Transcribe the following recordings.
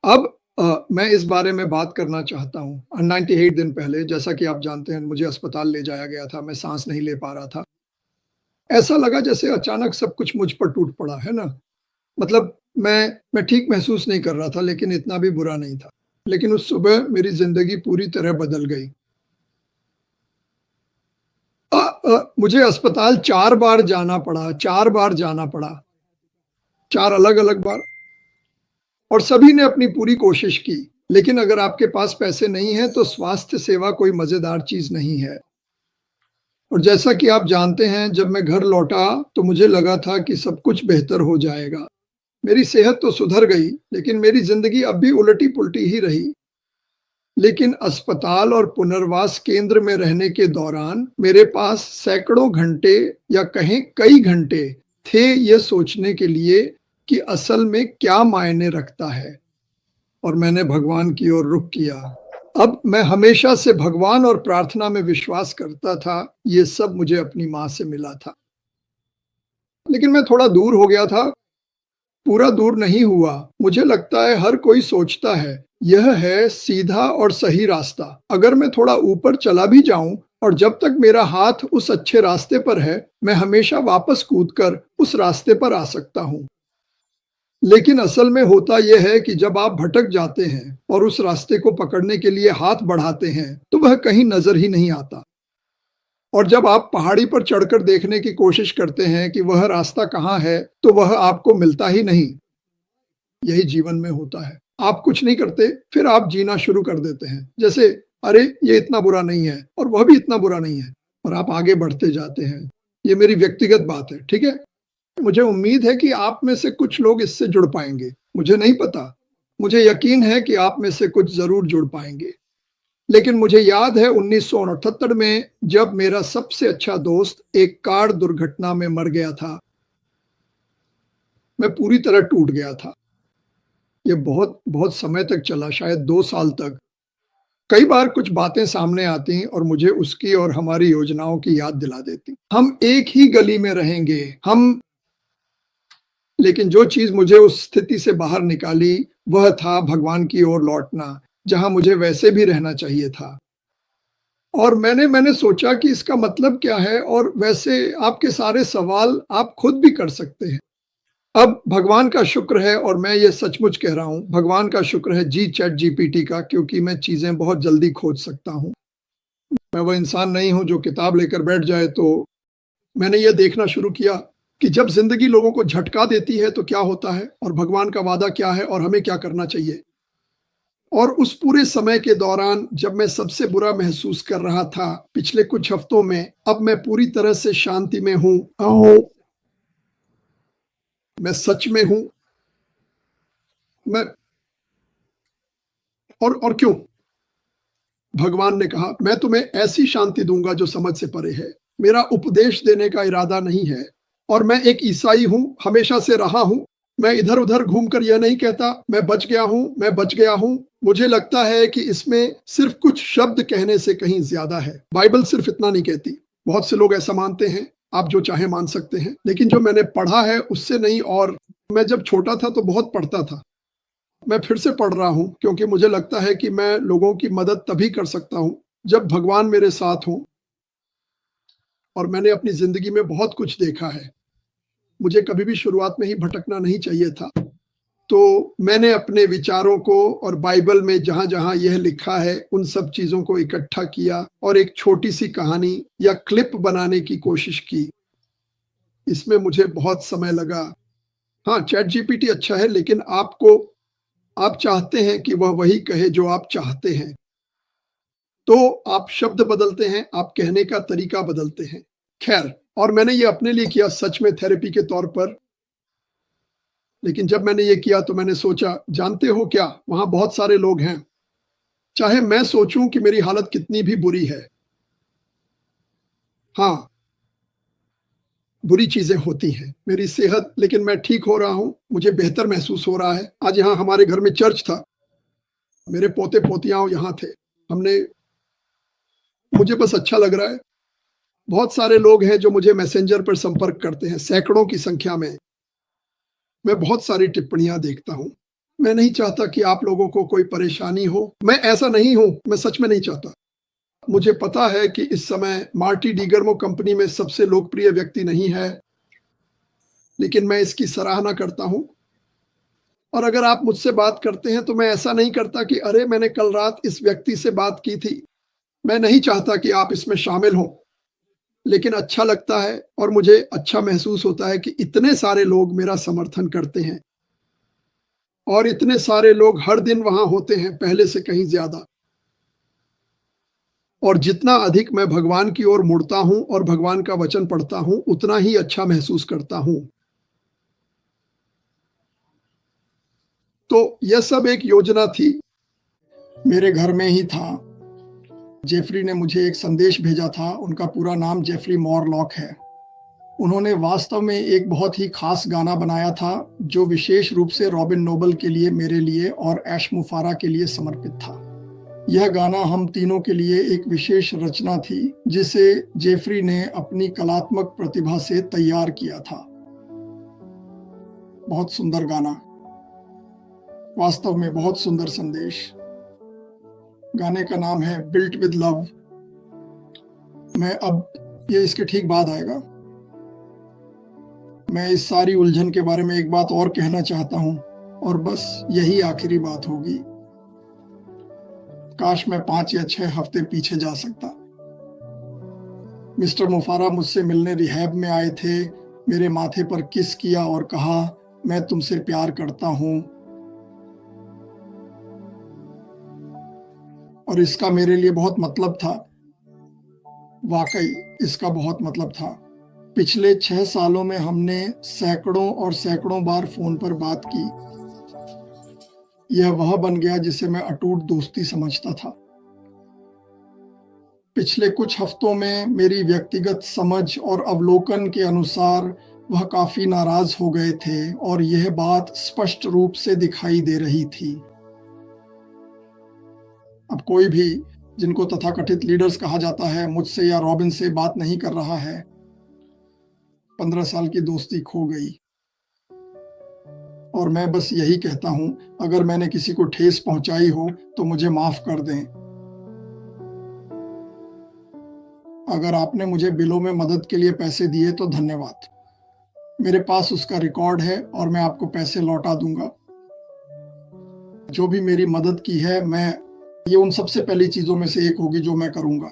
अब मैं इस बारे में बात करना चाहता हूँ। 98 दिन पहले जैसा कि आप जानते हैं मुझे अस्पताल ले जाया गया था, मैं साँस नहीं ले पा रहा था। ऐसा लगा जैसे अचानक सब कुछ मुझ पर टूट पड़ा, है ना? मतलब मैं ठीक महसूस नहीं कर रहा था लेकिन इतना भी बुरा नहीं था। लेकिन उस सुबह मेरी ज़िंदगी पूरी तरह बदल गई। मुझे अस्पताल 4 बार जाना पड़ा, 4 बार जाना पड़ा, 4 अलग-अलग बार और सभी ने अपनी पूरी कोशिश की। लेकिन अगर आपके पास पैसे नहीं हैं तो स्वास्थ्य सेवा कोई मज़ेदार चीज़ नहीं है। और जैसा कि आप जानते हैं जब मैं घर लौटा तो मुझे लगा था कि सब कुछ बेहतर हो जाएगा। मेरी सेहत तो सुधर गई लेकिन मेरी ज़िंदगी अब भी उलटी-पुलटी ही रही। लेकिन अस्पताल और पुनर्वास केंद्र में रहने के दौरान मेरे पास सैकड़ों घंटे या कहें कई घंटे थे ये सोचने के लिए कि असल में क्या मायने रखता है और मैंने भगवान की ओर रुख किया। अब मैं हमेशा से भगवान और प्रार्थना में विश्वास करता था, ये सब मुझे अपनी माँ से मिला था। लेकिन मैं थोड़ा दूर हो गया था, पूरा दूर नहीं हुआ। मुझे लगता है हर कोई सोचता है, यह है सीधा और सही रास्ता। अगर मैं थोड़ा ऊपर चला भी जाऊं और जब तक मेरा हाथ उस अच्छे रास्ते पर है, मैं हमेशा वापस कूदकर उस रास्ते पर आ सकता हूं। लेकिन असल में होता यह है कि जब आप भटक जाते हैं और उस रास्ते को पकड़ने के लिए हाथ बढ़ाते हैं, तो वह कहीं नजर ही नहीं आता। और जब आप पहाड़ी पर चढ़कर देखने की कोशिश करते हैं कि वह रास्ता कहाँ है, तो वह आपको मिलता ही नहीं। यही जीवन में होता है। आप कुछ नहीं करते, फिर आप जीना शुरू कर देते हैं। जैसे, अरे! ये इतना बुरा नहीं है और वह भी इतना बुरा नहीं है और आप आगे बढ़ते जाते हैं। ये मेरी व्यक्तिगत बात है, ठीक है? मुझे उम्मीद है कि आप में से कुछ लोग इससे जुड़ पाएँगे। मुझे नहीं पता। मुझे यकीन है कि आप में से कुछ ज़रूर जुड़ पाएँगे। लेकिन मुझे याद है 1969 में जब मेरा सबसे अच्छा दोस्त एक कार दुर्घटना में मर गया था, मैं पूरी तरह टूट गया था। ये बहुत बहुत समय तक चला, शायद 2 साल तक। कई बार कुछ बातें सामने आती और मुझे उसकी और हमारी योजनाओं की याद दिला देती। हम एक ही गली में रहेंगे, हम लेकिन जो चीज़ मुझे उस स्थिति से बाहर निकाली, वह था भगवान की ओर लौटना, जहाँ मुझे वैसे भी रहना चाहिए था। और मैंने सोचा कि इसका मतलब क्या है और वैसे आपके सारे सवाल आप खुद भी कर सकते हैं। अब भगवान का शुक्र है और मैं ये सचमुच कह रहा हूँ, भगवान का शुक्र है जी चैट जीपीटी का क्योंकि मैं चीज़ें बहुत जल्दी खोज सकता हूँ। मैं वो इंसान नहीं हूँ जो किताब लेकर बैठ जाए तो मैंने ये देखना शुरू किया कि जब ज़िंदगी लोगों को झटका देती है तो क्या होता है और भगवान का वादा क्या है और हमें क्या करना चाहिए। और उस पूरे समय के दौरान जब मैं सबसे बुरा महसूस कर रहा था पिछले कुछ हफ्तों में, अब मैं पूरी तरह से शांति में हूँ। मैं सच में हूँ। मैं और क्यों? भगवान ने कहा, मैं तुम्हें ऐसी शांति दूँगा जो समझ से परे है। मेरा उपदेश देने का इरादा नहीं है और मैं एक ईसाई हूँ, हमेशा से रहा हूँ। मैं इधर-उधर घूमकर यह नहीं कहता, मैं बच गया हूँ, मैं बच गया हूँ। मुझे लगता है कि इसमें सिर्फ़ कुछ शब्द कहने से कहीं ज़्यादा है। बाइबल सिर्फ़ इतना नहीं कहती। बहुत से लोग ऐसा मानते हैं, आप जो चाहें मान सकते हैं। लेकिन जो मैंने पढ़ा है उससे नहीं और मैं जब छोटा था तो बहुत पढ़ता था। मैं फिर से पढ़ रहा हूँ क्योंकि मुझे लगता है कि मैं लोगों की मदद तभी कर सकता हूँ जब भगवान मेरे साथ हों और मैंने अपनी ज़िंदगी में बहुत कुछ देखा है। मुझे कभी भी शुरुआत में ही भटकना नहीं चाहिए था। तो मैंने अपने विचारों को और बाइबल में जहाँ-जहाँ यह लिखा है, उन सब चीज़ों को इकट्ठा किया और एक छोटी-सी कहानी या क्लिप बनाने की कोशिश की। इसमें मुझे बहुत समय लगा। हाँ, चैट जीपीटी अच्छा है लेकिन आप चाहते हैं कि वह वही कहे जो आप चाहते हैं। तो आप शब्द बदलते हैं, आप कहने का तरीका बदलते हैं। खैर और मैंने ये अपने लिए किया सच में थेरेपी के तौर पर। लेकिन जब मैंने ये किया तो मैंने सोचा, जानते हो क्या? वहाँ बहुत सारे लोग हैं। चाहे मैं सोचूँ कि मेरी हालत कितनी भी बुरी है। हाँ, बुरी चीज़ें होती हैं। मेरी सेहत लेकिन मैं ठीक हो रहा हूँ, मुझे बेहतर महसूस हो रहा है। आज यहाँ हमारे घर में चर्च था। मेरे पोते-पोतियाँ यहाँ थे। हमने मुझे बस अच्छा लग रहा है। बहुत सारे लोग हैं जो मुझे मैसेंजर पर संपर्क करते हैं, सैकड़ों की संख्या में। मैं बहुत सारी टिप्पणियाँ देखता हूँ। मैं नहीं चाहता कि आप लोगों को कोई परेशानी हो। मैं ऐसा नहीं हूँ, मैं सच में नहीं चाहता। मुझे पता है कि इस समय मार्टी डिगर्मो कंपनी में सबसे लोकप्रिय व्यक्ति नहीं है, लेकिन मैं इसकी सराहना करता हूँ। और अगर आप मुझसे बात करते हैं तो मैं ऐसा नहीं करता कि अरे मैंने कल रात इस व्यक्ति से बात की थी। मैं नहीं चाहता कि आप इसमें शामिल हों, लेकिन अच्छा लगता है और मुझे अच्छा महसूस होता है कि इतने सारे लोग मेरा समर्थन करते हैं और इतने सारे लोग हर दिन वहां होते हैं, पहले से कहीं ज्यादा। और जितना अधिक मैं भगवान की ओर मुड़ता हूं और भगवान का वचन पढ़ता हूं, उतना ही अच्छा महसूस करता हूं। तो यह सब एक योजना थी, मेरे घर में ही था। जेफरी ने मुझे एक संदेश भेजा था। उनका पूरा नाम जेफरी मॉरलॉक है। उन्होंने वास्तव में एक बहुत ही खास गाना बनाया था, जो विशेष रूप से रॉबिन नोबल के लिए, मेरे लिए और ऐश मुफारा के लिए समर्पित था। यह गाना हम तीनों के लिए एक विशेष रचना थी, जिसे जेफरी ने अपनी कलात्मक प्रतिभा से तैयार किया था। बहुत सुंदर गाना, वास्तव में बहुत सुंदर संदेश। गाने का नाम है बिल्ट विद लव। मैं अब ये इसके ठीक बाद आएगा। मैं इस सारी उलझन के बारे में एक बात और कहना चाहता हूं, और बस यही आखिरी बात होगी। काश मैं 5 या 6 हफ्ते पीछे जा सकता। मिस्टर मुफारा मुझसे मिलने रिहैब में आए थे, मेरे माथे पर किस किया और कहा, मैं तुमसे प्यार करता हूं। और इसका मेरे लिए बहुत मतलब था। वाकई इसका बहुत मतलब था। पिछले 6 सालों में हमने सैकड़ों और सैकड़ों बार फोन पर बात की। यह वह बन गया जिसे मैं अटूट दोस्ती समझता था। पिछले कुछ हफ्तों में मेरी व्यक्तिगत समझ और अवलोकन के अनुसार वह काफी नाराज हो गए थे, और यह बात स्पष्ट रूप से दिखाई दे रही थी। अब कोई भी, जिनको तथाकथित लीडर्स कहा जाता है, मुझसे या रॉबिन से बात नहीं कर रहा है। 15 साल की दोस्ती खो गई। और मैं बस यही कहता हूं, अगर मैंने किसी को ठेस पहुंचाई हो तो मुझे माफ कर दें। अगर आपने मुझे बिलों में मदद के लिए पैसे दिए तो धन्यवाद। मेरे पास उसका रिकॉर्ड है और मैं आपको पैसे लौटा दूंगा। जो भी मेरी मदद की है, ये उन सबसे पहली चीजों में से एक होगी जो मैं करूंगा।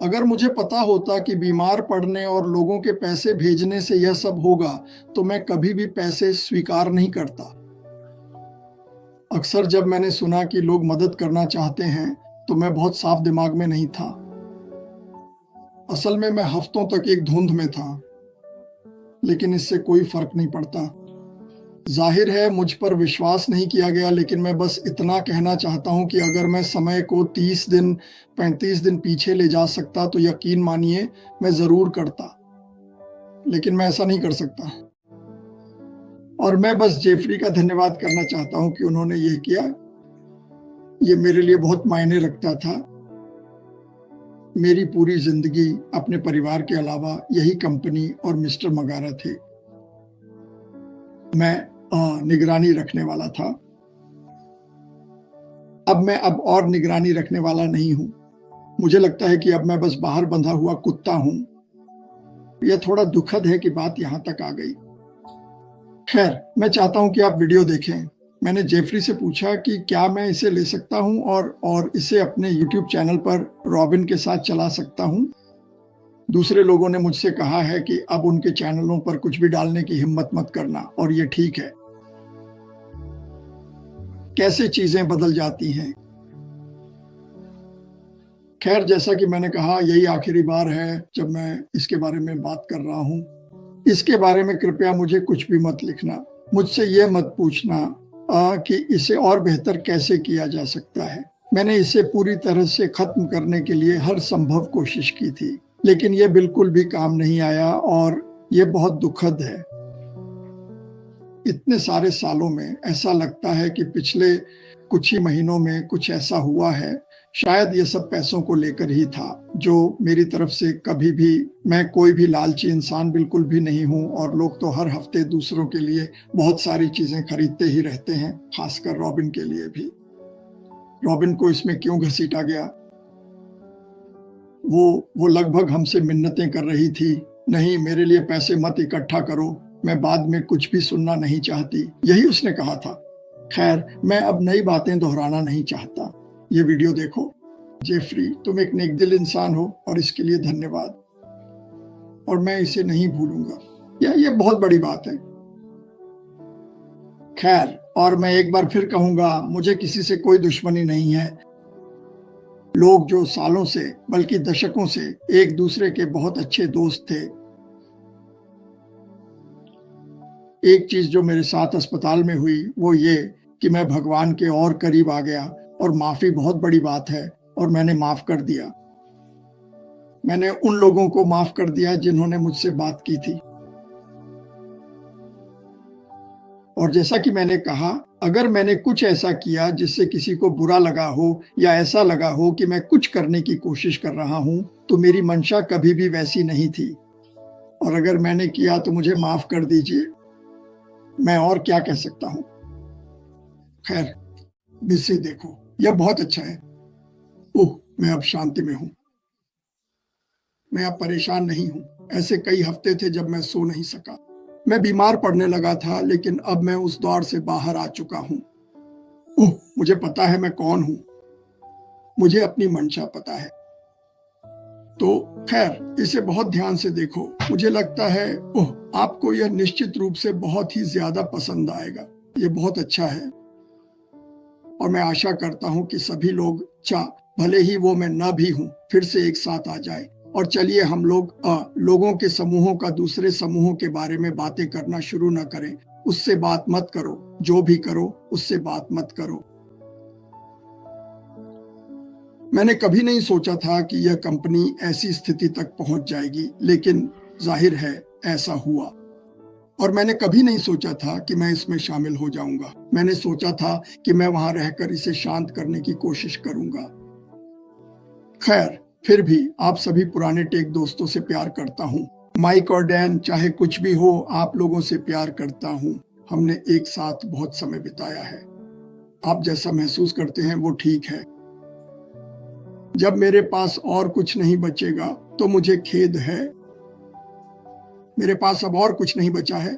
अगर मुझे पता होता कि बीमार पड़ने और लोगों के पैसे भेजने से यह सब होगा, तो मैं कभी भी पैसे स्वीकार नहीं करता। अक्सर जब मैंने सुना कि लोग मदद करना चाहते हैं, तो मैं बहुत साफ दिमाग में नहीं था। असल में मैं हफ्तों तक एक धुंध में था, लेकिन इससे कोई फर्क नहीं पड़ता। जाहिर है मुझ पर विश्वास नहीं किया गया, लेकिन मैं बस इतना कहना चाहता हूं कि अगर मैं समय को 30 दिन 35 दिन पीछे ले जा सकता तो यकीन मानिए मैं जरूर करता, लेकिन मैं ऐसा नहीं कर सकता। और मैं बस जेफरी का धन्यवाद करना चाहता हूं कि उन्होंने ये किया। ये मेरे लिए बहुत मायने रखता था। मेरी पूरी जिंदगी अपने परिवार के अलावा यही कंपनी और मिस्टर मगारा थे। मैं निगरानी रखने वाला था। अब मैं और निगरानी रखने वाला नहीं हूं। मुझे लगता है कि अब मैं बस बाहर बंधा हुआ कुत्ता हूं। यह थोड़ा दुखद है कि बात यहां तक आ गई। खैर, मैं चाहता हूं कि आप वीडियो देखें। मैंने जेफरी से पूछा कि क्या मैं इसे ले सकता हूं और इसे अपने YouTube चैनल पर रॉबिन के साथ चला सकता हूं। दूसरे लोगों ने मुझसे कहा है कि अब उनके चैनलों पर कुछ भी डालने की हिम्मत मत करना, और ये ठीक है। कैसे चीजें बदल जाती हैं। खैर, जैसा कि मैंने कहा, यही आखिरी बार है जब मैं इसके बारे में बात कर रहा हूं। इसके बारे में कृपया मुझे कुछ भी मत लिखना। मुझसे यह मत पूछना कि इसे और बेहतर कैसे किया जा सकता है। मैंने इसे पूरी तरह से खत्म करने के लिए हर संभव कोशिश की थी, लेकिन यह बिल्कुल भी काम नहीं आया, और यह बहुत दुखद है। इतने सारे सालों में ऐसा लगता है कि पिछले कुछ ही महीनों में कुछ ऐसा हुआ है शायद ये सब पैसों को लेकर ही था, जो मेरी तरफ से कभी भी, मैं कोई भी लालची इंसान बिल्कुल भी नहीं हूँ और लोग तो हर हफ्ते दूसरों के लिए बहुत सारी चीज़ें खरीदते ही रहते हैं, खासकर रॉबिन के लिए भी। रॉबिन को इसमें क्यों घसीटा गया? वो लगभग हमसे मिन्नतें कर रही थी, नहीं मेरे लिए पैसे मत इकट्ठा करो, मैं बाद में कुछ भी सुनना नहीं चाहती, यही उसने कहा था। खैर, मैं अब नई बातें दोहराना नहीं चाहता। ये वीडियो देखो। जेफरी, तुम एक नेकदिल इंसान हो और इसके लिए धन्यवाद, और मैं इसे नहीं भूलूंगा। ये बहुत बड़ी बात है। खैर, और मैं एक बार फिर कहूंगा, मुझे किसी से कोई दुश्मनी नहीं है। लोग जो सालों से बल्कि दशकों से एक दूसरे के बहुत अच्छे दोस्त थे। एक चीज जो मेरे साथ अस्पताल में हुई वो ये कि मैं भगवान के और करीब आ गया, और माफी बहुत बड़ी बात है, और मैंने माफ कर दिया। मैंने उन लोगों को माफ कर दिया जिन्होंने मुझसे बात की थी। और जैसा कि मैंने कहा, अगर मैंने कुछ ऐसा किया जिससे किसी को बुरा लगा हो या ऐसा लगा हो कि मैं कुछ करने की कोशिश कर रहा हूं, तो मेरी मंशा कभी भी वैसी नहीं थी। और अगर मैंने किया तो मुझे माफ कर दीजिए। मैं और क्या कह सकता हूं? खैर, इसे देखो, यह बहुत अच्छा है। ओह, मैं अब शांति में हूं। मैं अब परेशान नहीं हूं। ऐसे कई हफ्ते थे जब मैं सो नहीं सका। मैं बीमार पड़ने लगा था, लेकिन अब मैं उस दौर से बाहर आ चुका हूं। ओह, मुझे पता है मैं कौन हूं। मुझे अपनी मंशा पता है। तो खैर, इसे बहुत ध्यान से देखो। मुझे लगता है ओह, आपको यह निश्चित रूप से बहुत ही ज्यादा पसंद आएगा। ये बहुत अच्छा है, और मैं आशा करता हूं कि सभी लोग, भले ही वो मैं न भी हूं, फिर से एक साथ आ जाए। और चलिए हम लोगों के समूहों का दूसरे समूहों के बारे में बातें करना शुरू न करें। उससे बात मत करो, जो भी करो उससे बात मत करो। मैंने कभी नहीं सोचा था कि यह कंपनी ऐसी स्थिति तक पहुंच जाएगी, लेकिन जाहिर है ऐसा हुआ। और मैंने कभी नहीं सोचा था कि मैं इसमें शामिल हो जाऊंगा। मैंने सोचा था कि मैं वहां रहकर इसे शांत करने की कोशिश करूंगा। खैर, फिर भी आप सभी पुराने टेक दोस्तों से प्यार करता हूं। माइक और डैन, चाहे कुछ भी हो, आप लोगों से प्यार करता हूं। हमने एक साथ बहुत समय बिताया है। आप जैसा महसूस करते हैं वो ठीक है। जब मेरे पास और कुछ नहीं बचेगा तो मुझे खेद है। मेरे पास अब और कुछ नहीं बचा है।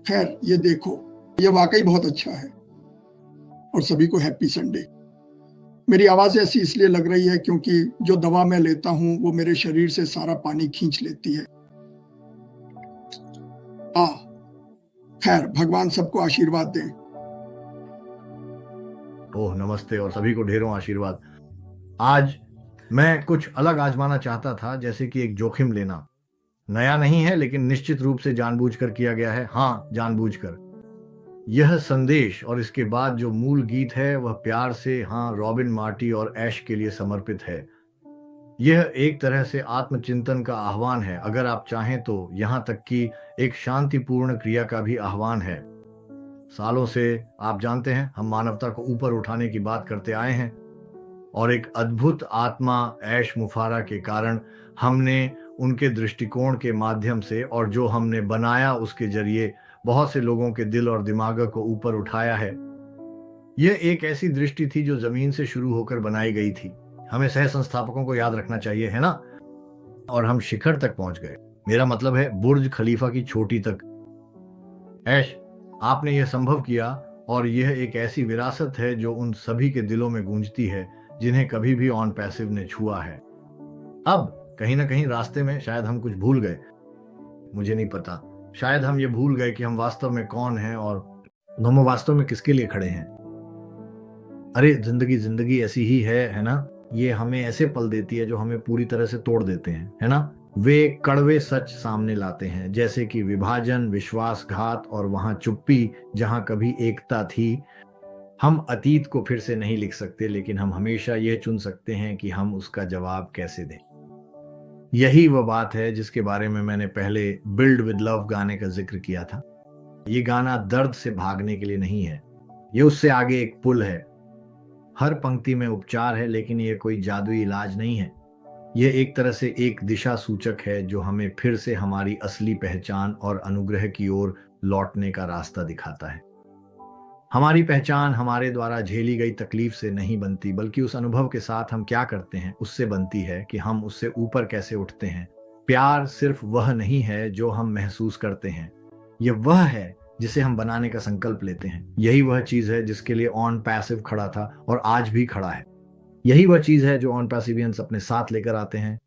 खैर, ये देखो, ये वाकई बहुत अच्छा है। और सभी को हैप्पी संडे। मेरी आवाज ऐसी इसलिए लग रही है क्योंकि जो दवा मैं लेता हूं वो मेरे शरीर से सारा पानी खींच लेती है। खैर, भगवान सबको आशीर्वाद दें। ओह, नमस्ते और सभी को ढेरों आशीर्वाद। आज मैं कुछ अलग आजमाना चाहता था, जैसे कि एक जोखिम लेना। नया नहीं है, लेकिन निश्चित रूप से जानबूझकर किया गया है। हाँ, जानबूझकर। यह संदेश और इसके बाद जो मूल गीत है वह प्यार से, हाँ, रॉबिन, मार्टी और ऐश के लिए समर्पित है। यह एक तरह से आत्मचिंतन का आह्वान है, अगर आप चाहें तो, यहाँ तक कि एक शांतिपूर्ण क्रिया का भी आह्वान है। सालों से, आप जानते हैं, हम मानवता को ऊपर उठाने की बात करते आए हैं, और एक अद्भुत आत्मा ऐश मुफारा के कारण हमने उनके दृष्टिकोण के माध्यम से और जो हमने बनाया उसके जरिए बहुत से लोगों के दिल और दिमाग को ऊपर उठाया है। यह एक ऐसी दृष्टि थी जो जमीन से शुरू होकर बनाई गई थी। हमें सह संस्थापकों को याद रखना चाहिए, है ना? और हम शिखर तक पहुंच गए। मेरा मतलब है बुर्ज खलीफा की चोटी तक। ऐश, आपने यह संभव किया, और यह एक ऐसी विरासत है जो उन सभी के दिलों में गूंजती है जिन्हें कभी भी ऑन पैसिव ने छुआ है। अब कहीं ना कहीं रास्ते में शायद हम कुछ भूल गए। मुझे नहीं पता, शायद हम ये भूल गए कि हम वास्तव में कौन हैं और हम वास्तव में किसके लिए खड़े हैं। अरे, जिंदगी ऐसी ही है ना? ये हमें ऐसे पल देती है जो हमें पूरी तरह से तोड़ देते हैं, है ना? वे कड़वे सच सामने लाते हैं, जैसे कि विभाजन, विश्वासघात और वहां चुप्पी जहां कभी एकता थी। हम अतीत को फिर से नहीं लिख सकते, लेकिन हम हमेशा यह चुन सकते हैं कि हम उसका जवाब कैसे दें। यही वह बात है जिसके बारे में मैंने पहले बिल्ड विद लव गाने का जिक्र किया था। ये गाना दर्द से भागने के लिए नहीं है, ये उससे आगे एक पुल है। हर पंक्ति में उपचार है, लेकिन ये कोई जादुई इलाज नहीं है। यह एक तरह से एक दिशा सूचक है जो हमें फिर से हमारी असली पहचान और अनुग्रह की ओर लौटने का रास्ता दिखाता है। हमारी पहचान हमारे द्वारा झेली गई तकलीफ से नहीं बनती, बल्कि उस अनुभव के साथ हम क्या करते हैं उससे बनती है कि हम उससे ऊपर कैसे उठते हैं। प्यार सिर्फ वह नहीं है जो हम महसूस करते हैं, यह वह है जिसे हम बनाने का संकल्प लेते हैं। यही वह चीज है जिसके लिए ऑन पैसिव खड़ा था और आज भी खड़ा है। यही वह चीज है जो ऑन पैसिवियंस अपने साथ लेकर आते हैं।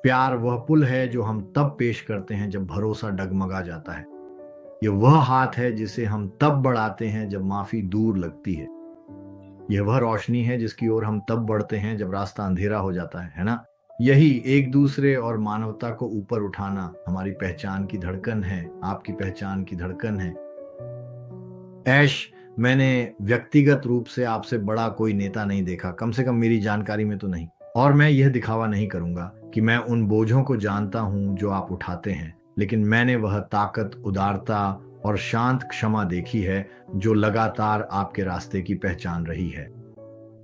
प्यार वह पुल है जो हम तब पेश करते हैं जब भरोसा डगमगा जाता है। यह वह हाथ है जिसे हम तब बढ़ाते हैं जब माफी दूर लगती है। यह वह रोशनी है जिसकी ओर हम तब बढ़ते हैं जब रास्ता अंधेरा हो जाता है ना? यही एक दूसरे और मानवता को ऊपर उठाना हमारी पहचान की धड़कन है, आपकी पहचान की धड़कन है। ऐश, मैंने व्यक्तिगत रूप से आपसे बड़ा कोई नेता नहीं देखा, कम से कम मेरी जानकारी में तो नहीं। और मैं यह दिखावा नहीं करूंगा कि मैं उन बोझों को जानता हूं जो आप उठाते हैं, लेकिन मैंने वह ताकत, उदारता और शांत क्षमा देखी है जो लगातार आपके रास्ते की पहचान रही है।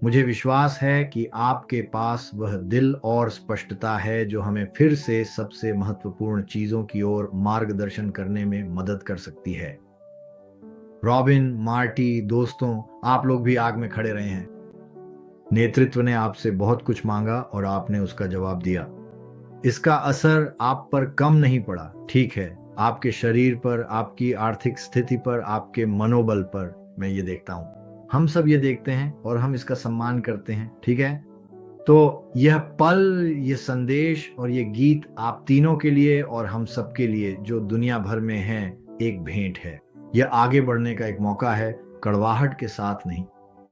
मुझे विश्वास है कि आपके पास वह दिल और स्पष्टता है जो हमें फिर से सबसे महत्वपूर्ण चीजों की ओर मार्गदर्शन करने में मदद कर सकती है। रॉबिन, मार्टी, दोस्तों, आप लोग भी आग में खड़े रहे हैं। नेतृत्व ने आपसे बहुत कुछ मांगा और आपने उसका जवाब दिया। इसका असर आप पर कम नहीं पड़ा, ठीक है, आपके शरीर पर, आपकी आर्थिक स्थिति पर, आपके मनोबल पर। मैं ये देखता हूं, हम सब ये देखते हैं और हम इसका सम्मान करते हैं, ठीक है? तो यह पल, ये संदेश और ये गीत आप तीनों के लिए और हम सब के लिए जो दुनिया भर में हैं, एक भेंट है। यह आगे बढ़ने का एक मौका है, कड़वाहट के साथ नहीं,